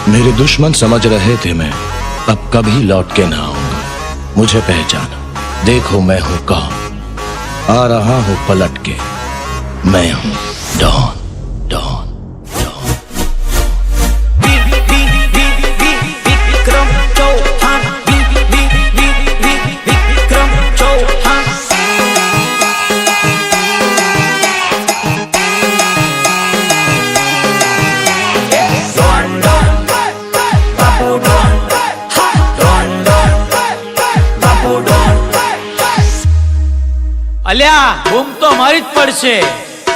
मेरे दुश्मन समझ रहे थे मैं अब कभी लौट के ना आऊंगा। मुझे पहचाना, देखो मैं हूं कौन, आ रहा हूं पलट के, मैं हूं डॉन डॉन। અલ્યા બૂમ તો મારી જ પડશે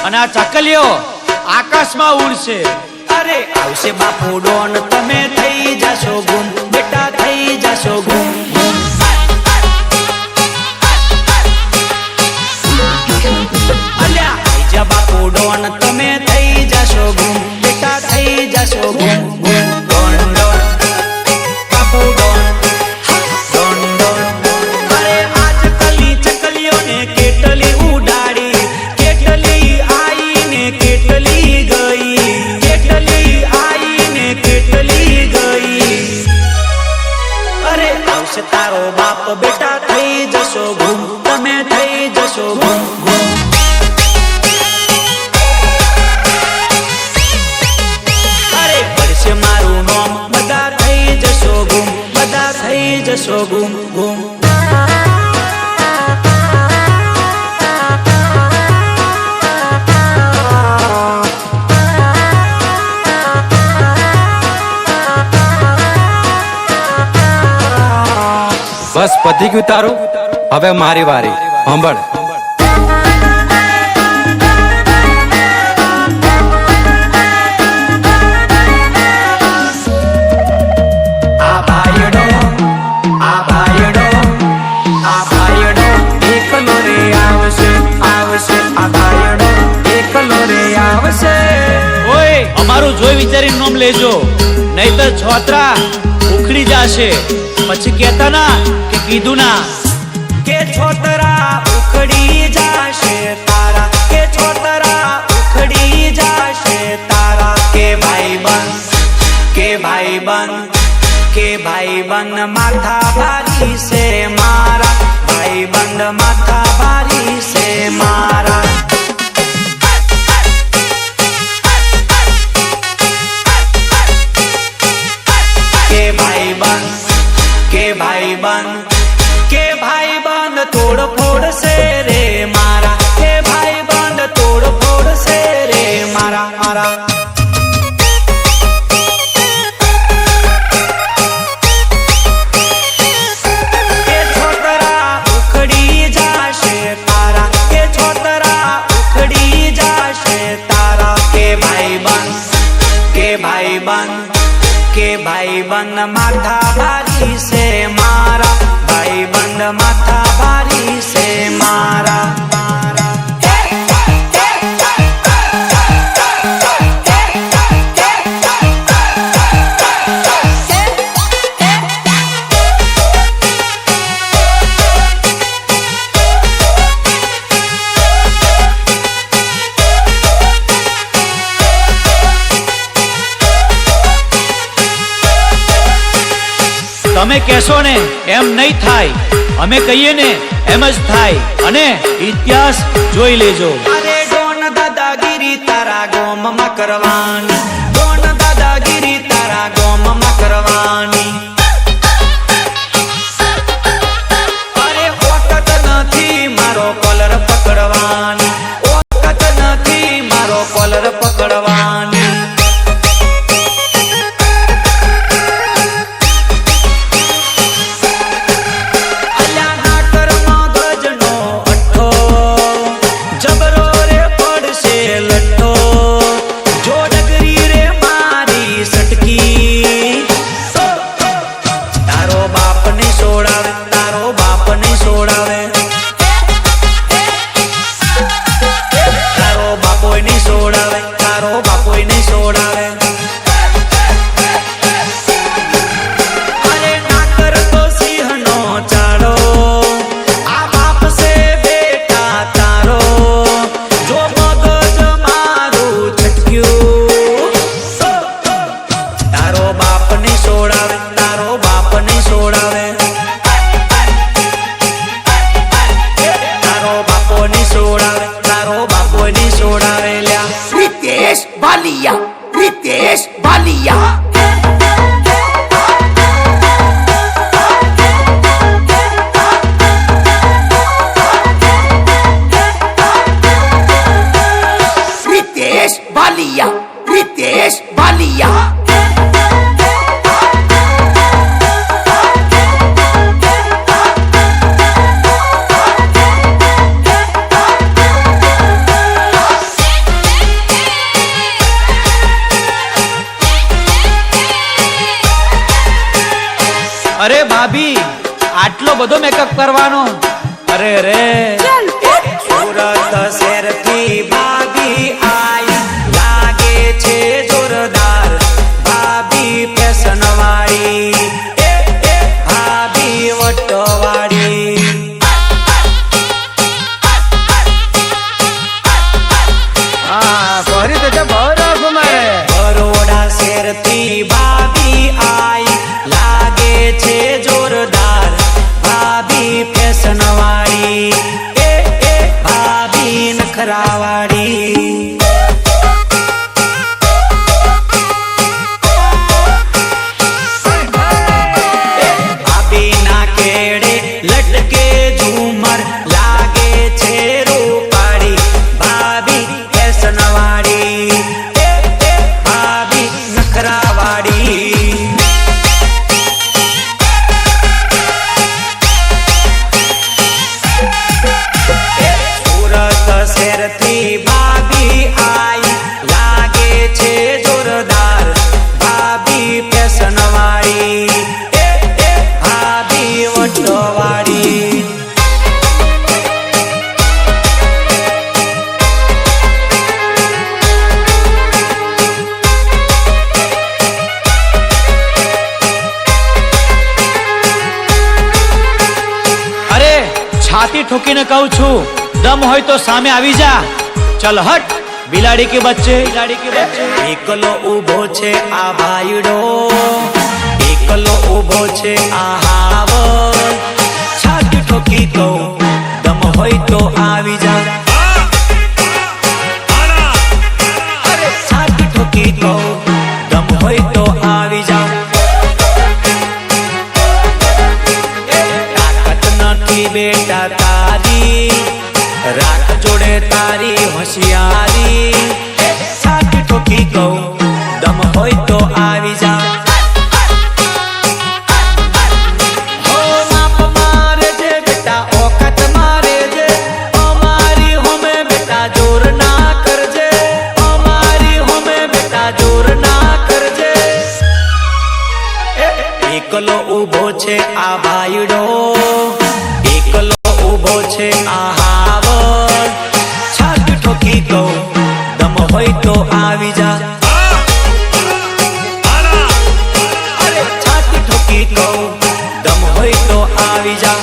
અને આ ચકલીઓ આકાશમાં ઉડશે। અરે આવશે બાપુ ડોન, તમે થઈ જશો ગુમ, બેટા થઈ જશો ગુમ। અલ્યા આઈજા બાપુ ડોન, તમે થઈ જશો ગુમ, બેટા થઈ જશો ગુમ ગુમ। ડોન ડોન બાપુ ડોન, ડોન ડોન। અરે આજકાલની ચકલીઓને કેટલી ઉડાડી, કેટલી આઈને કેટલી ગઈ, કેટલી આઈને કેટલી ગઈ। અરે આવશે તારો બાપ, બેટા થઈ જશો ગુમ, તમે થઈ જશો ગુમ ગુમ। અરે પડશે મારું નામ, બધા થઈ જશો ગુમ, બધા થઈ જશો ગુમ ગુમ। બસ પતી ગયું તારું, હવે મારી વારી, સાંભળ। આ ભાઈડો, આ ભાઈડો, આ ભાઈડો એકલો રે આવશે, આવશે। આ ભાઈડો એકલો રે આવશે। ઓય અમારું જોઈ વિચારીને નામ લેજો, નહીતર છોતરા ઉખડી જશે। પછી કહેતા ના કે કીધું ના, કે છોતરા ઉખડી જાશે તારા, કે છોતરા ઉખડી જાશે તારા। કે ભાઈબંધ, કે ભાઈબંધ, કે ભાઈબંધ માથા ભારી છે મારા, ભાઈબંધ માથા ભારી છે મારા। કે ભાઈબંધ, કે ભાઈબંધ, કે ભાઈબંધ તોડ ફોડશે રે મારા, કે ભાઈબંધ તોડ ફોડશે રે મારા મારા। કે છોતરા ઉખડી જાશે તારા, કે છોતરા ઉખડી જાશે તારા। કે ભાઈબંધ, કે ભાઈબંધ, કે ભાઈબંધ માથા ભારી છે મારા, ભાઈબંધ માથા ભારી છે મારા। તમે કહેશો ને એમ નહીં થાય, અમે કહીએ ને એમ જ થાય, અને ઇતિહાસ જોઈ લેજો। અરે ડોન દાદાગીરી તારા ગોમમાં કરવાની, ડોન દાદાગીરી તારા ગોમમાં કરવાની। અરે ઓકત નથી મારો કોલર પકડવાની, ઓકત નથી મારો કોલર પકડવાની। જબરો રે પડશે લઠ્ઠો, જો ડગરી रितेश बालिया। रितेश बालिया, रितेश बालिया। અરે ભાભી આટલો બધો મેકઅપ કરવાનો? અરે રે સુરત શહેરથી ભાભી આયા લાગે છે જોરદાર ભાભી ફેશન વાળી ભાભી વટવાળી બરોડા શહેરથી ભાભી આઈ લાગે છે જોરદાર ભાભી ફેશન વાળી ભાભી નખરાવાળી ભાભી ના કેડે લટકે ઝુમર લાગે છે રૂપાળી ભાભી ફેશન વાળી ભાભી નખરાવાળી સુરત શહેરથી ભાભી આઈ લાગે છે જોરદાર ભાભી ફેશન વાળી ભાભી વટવાળી અરે છાતી ઠોકીને કહું છું, દમ હોય તો સામે આવી જા. ચલ હટ બિલાડી કે બચ્ચે, બિલાડી કે બચ્ચે. એકલો ઊભો છે આ ભાઈડો એકલો ઊભો છે આ હાવર છાતી ઠોકી કહું દમ હોય તો આવી જા અરે છાતી ઠોકી કહું દમ હોય તો આવી જા તાકાત નથી બેટા તારી રાખ જોડે તારી હોશિયારી છાતી ઠોકી કહું દમ હોય તો આવી જા હો માપ મારે જે બેટા ઓકાત મારે જે અમારી હોમે બેટા જોર ના કરજે અમારી હોમે બેટા જોર ના કરજે એકલો ઊભો છે આ ભાઈડો એકલો ઊભો છે આ હાવર છાતી ઠોકી કહું દમ હોય તો આવી જા અરે છાતી ઠોકી કહું દમ હોય તો આવી જા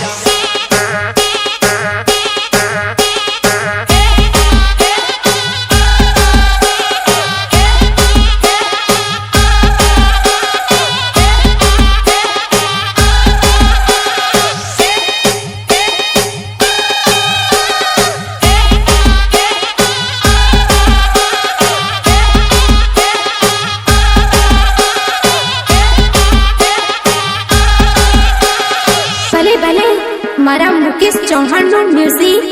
ભલે ભલે મારા મુકેશ ચૌહાણ નું મ્યુઝિક.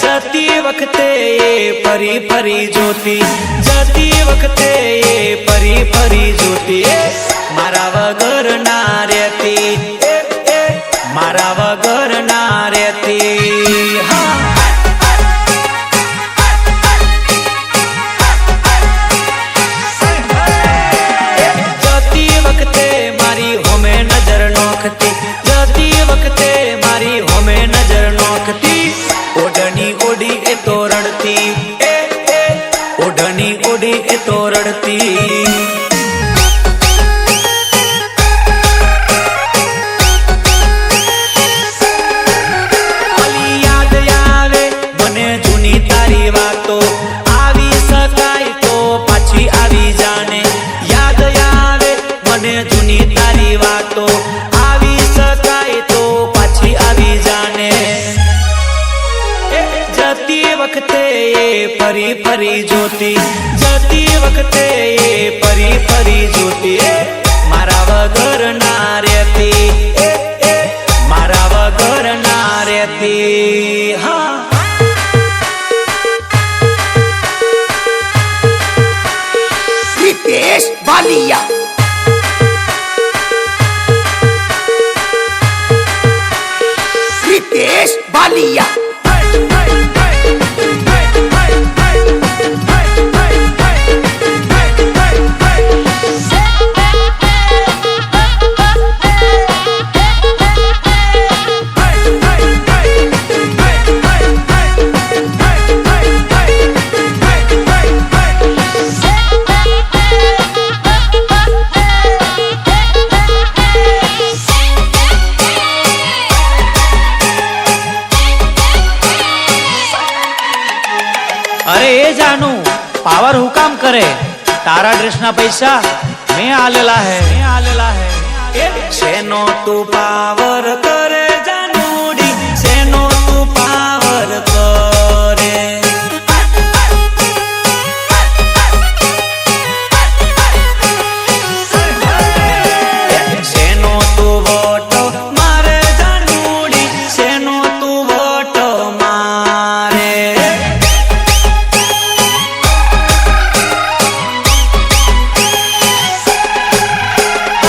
જતી વખતે એ ફરી ફરી જોતી જતી વખતે એ ફરી ફરી જોતી મારા વગર ના રહેતી મારા વગર ના રહેતી હા જતી વખતે મારી હોમે નજર નોખતી જતી વખતે મારી હોમે નજર નોખતી ઓઢણી ઓઢી એ તો રડતી ઓઢણી ઓઢી એ તો રડતી ફરી ફરી જોતી, જતી વખતે ફરી ફરી જોતી, મારા વગર ના રહેતી, મારા વગર ના રહેતી. હા, रितेश वालिया रितेश वालिया અરે એ જાનું પાવર હું કામ કરે, તારા ડ્રેસ ના પૈસા મેં આલેલા હે, મેં આલેલા હે. શેનો તું પાવર કરે જાનુડી, શેનો તું પાવર કરે, શેનો તું વોટ મારે જાનુડી, શેનો તું વોટ મારે.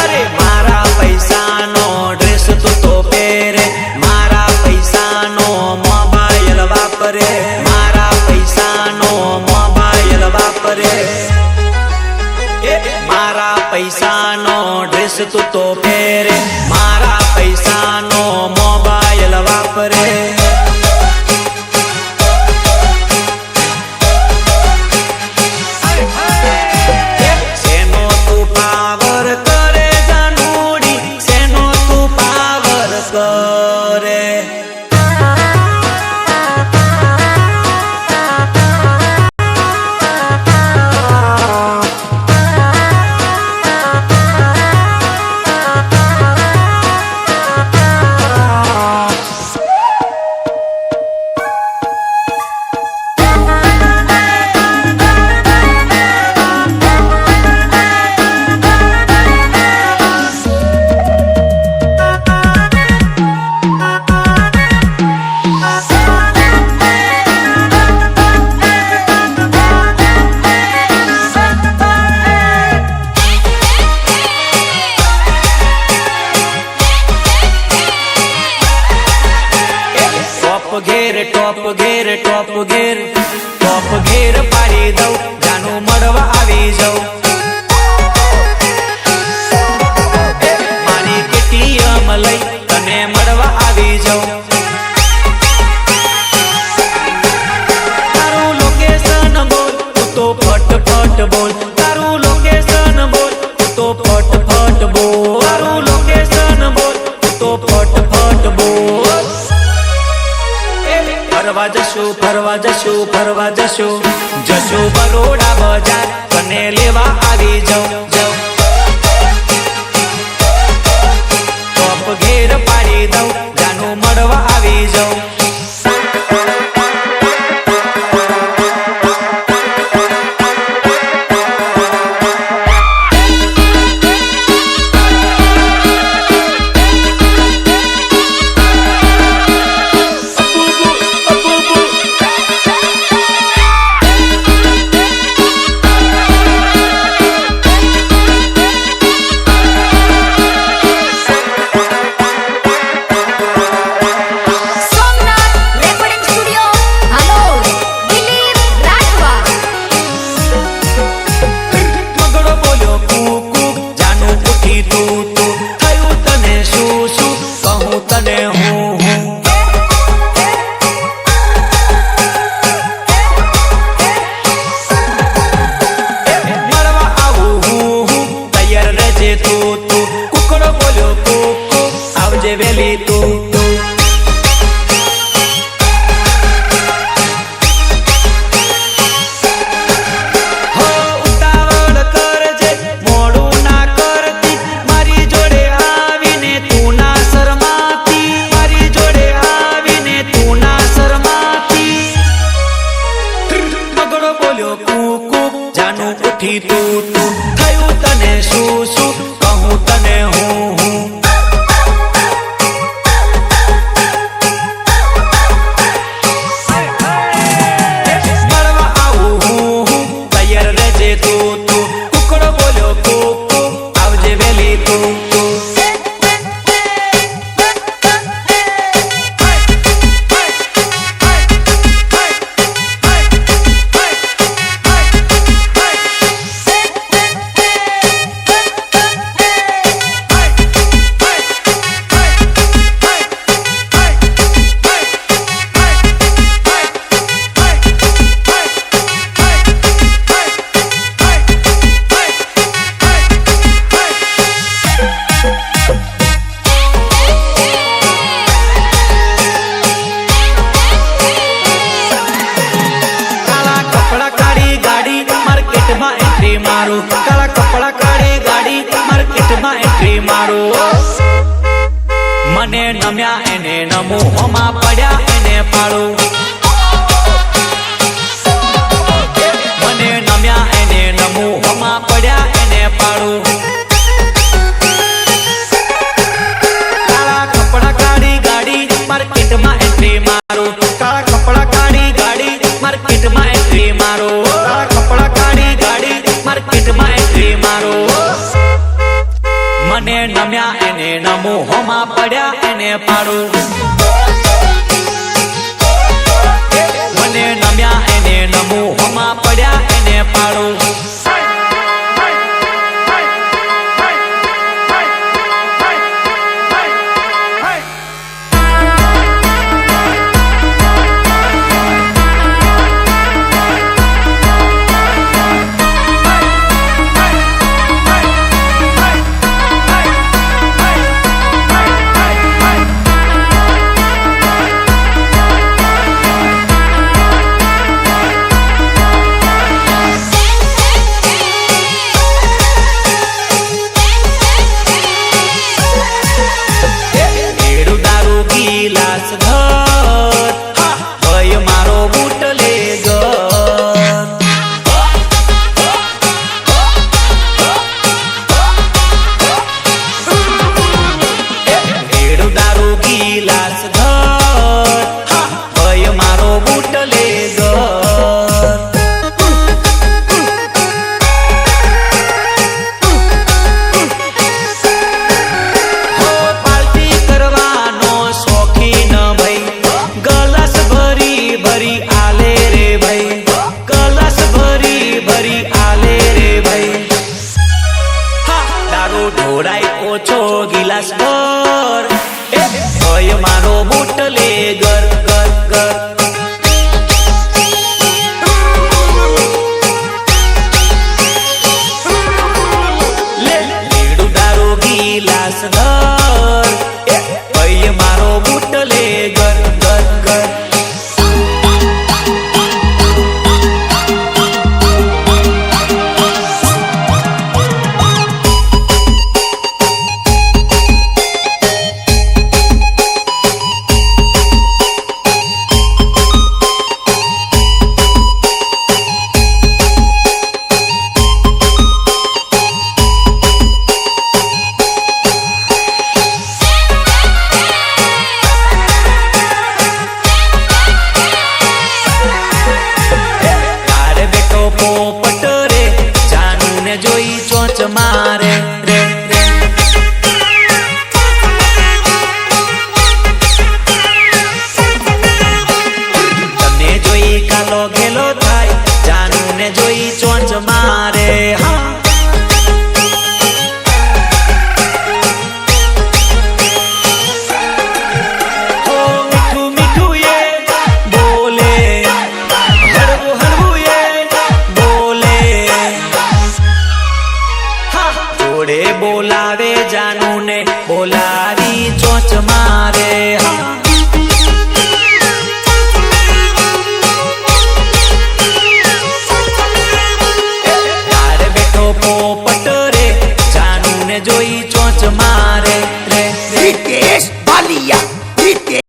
અરે મારા પૈસાનો ડ્રેસ તું તો પહેરે, મારા પૈસાનો મોબાઈલ વાપરે, મારા પૈસાનો મોબાઈલ વાપરે, મારા પૈસાનો ડ્રેસ તું તો પહેરે, મારા પૈસાનો મોબાઈલ વાપરે. શેનો તું પાવર કરે જાનુડી, શેનો તું પાવર કરે. ટોપ ઘેર ટોપ ઘેર ટોપ ઘેર પાડી દઉં, જાનું મળવા આવી જાઉં, મારી કેટીએમ લઈ તને મળવા આવી જાઉં. તારું લોકેશન બોલ તું તો ફટફટ બોલ, તારું લોકેશન બોલ તું તો ફટફટ બોલ, તારું લોકેશન બોલ તું તો ફટફટ બોલ. ફરવા જશું ફરવા જશું ફરવા જશું, જશું બરોડા બજાર તને લેવા આવી જાઉં, જાઉં ટોપ ઘેર પાડી દઉં, જાનું મળવા આવી જાઉં. મારું કાળા કપડા કાળી ગાડી માર્કેટમાં એન્ટ્રી મારું મને નમ્યા એને નમું હોમાં પડ્યા એને પાડું મને નમ્યા એને નમું હોમાં પડ્યા એને પાડું કાળા કપડા કાળી ગાડી માર્કેટમાં એન્ટ્રી મારું કાળા કપડા કાળી ગાડી માર્કેટમાં એન્ટ્રી મારું કાળા કપડા કાળી ગાડી માર્કેટમાં એન્ટ્રી મારું મને નમ્યા એને નમું હોમાં પડ્યા એને પાડું મને નમ્યા એને નમું હોમાં પડ્યા એને પાડું ગિલાસ ઘર ભય મારો બૂટ લે ઘર દારૂ ગિલાસ ઘર ભય મારો બૂટ લે ઢોળાય ઓછો ગિલાસ ભર ભય મારો બૂટ લે ગર ગર ગર લેડું દારૂ ગિલાસ ધર ભય મારો બૂટ લે ગર ગર ગર પોપટ રે જાનુ ને જોઈ ચોંચ મારે રે તને જોઈ કાલો ઘેલો થાય જાનુ ને જોઈ ચોંચ મારે હા